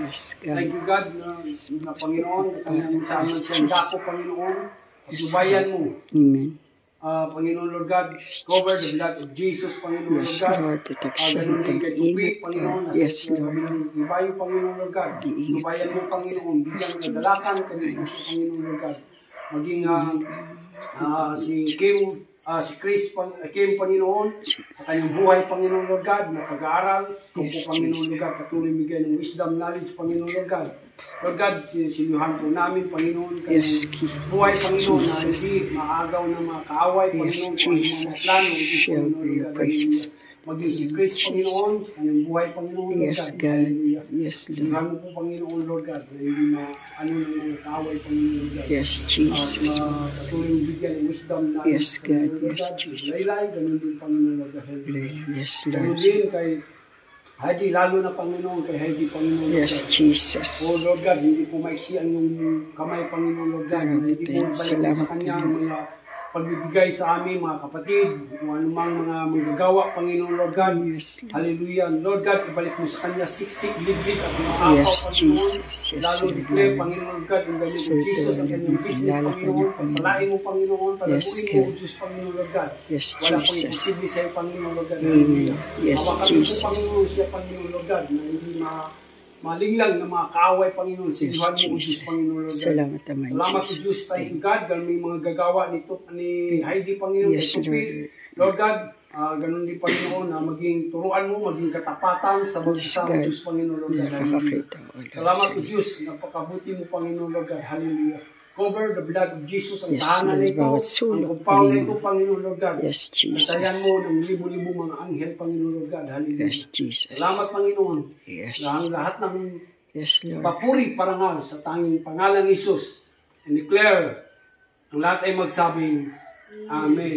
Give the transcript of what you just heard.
Yes, God. Thank you, God, na Panginoon, kanyang sa amin siyang dako, Panginoon, patnubayan mo. Amen. Panginoon, Lord God, cover the blood of Jesus, Panginoon, Lord God. Lord, protection, Ganun din kay Tupi, Panginoon, nasa Lord. ibayo, Panginoon, Lord God. Patnubayan mo, Panginoon, bigyan ng dalakan, kanyang puso, Panginoon, Lord God. Maging si Kim, Panginoon, sa kanyang buhay, Panginoon, Lord God, na pag-aaral, kung po, Panginoon, Lord God, patuloy bigyan ng wisdom, knowledge, Panginoon, Lord God. Lord God, sinuhan po namin, Panginoon, kanyang buhay, Panginoon, na hindi maagaw ng mga kaaway, Panginoon, kung ano mga plano, Panginoon, Lord God. Maging si Chris, Panginoon, sa kanyang buhay, Panginoon, Lord God. Hallelujah. Sinuhan mo po, Panginoon, Lord God, na hindi maano ng mga kaaway, Panginoon, Lord God. Yes, Jesus. Patuloy bigyan ng wisdom, knowledge, Yes, God. Yes, God. Jesus. Laylay, ganun din, Panginoon, Lord God. Yes, Ganun Lord. din kay Heidi, lalo na Panginoon, kay Heidi, Panginoon, Lord Yes, God. Jesus. Oh Lord God, hindi po maiksi ang iyong kamay, Panginoon, Lord God. Hindi po ibalik sa Kanya ang mga pagbibigay sa amin, mga kapatid, kung anumang mga manggagawa, Panginoon, Lord God. Yes, Lord. Hallelujah. Lord God, ibalik mo sa Kanya siksik, liglig, at mga apaw, Yes, Panginoon. Jesus. Yes, Lalo Lord. declare, Panginoon, Lord God, in the name of Jesus, ang kanyang business, Panginoon. Pagpalain mo, Panginoon, palaguin mo, Diyos, Panginoon, Lord God. Yes, Wala pang Jesus. imposible sa iyo, Panginoon, Lord God. Amen. Yes, Hawakan mo po, Jesus. Panginoon, siya, Panginoon, Lord God, na hindi malinglang na mga kaaway, Panginoon. Sinuhan mo, Diyos, Panginoon, Lord God. Salamat naman, Salamat po, Diyos. Thank you, God. Ganun may mga gagawa ni Heidi, Panginoon, Yes, kay Tupi. Lord God, ganun din, Panginoon, na maging turuan mo, maging katapatan sa mag-isa mo, Diyos, Panginoon, Lord God. Salamat po, Diyos. Napakabuti mo, Panginoon, Lord God. Hallelujah. Cover the blood of Jesus, ang tahanan na ito, ang compound na ito, Panginoon, Lord God. Yes, Jesus. Antayan mo ng libo-libo mga anghel, Panginoon, Lord God. Hallelujah. Yes, Jesus. Salamat, Panginoon. Yes. Na ang lahat ng Lord. papuri, parangal sa tanging pangalan ni Jesus. And declare, ang lahat ay magsabing, Amen.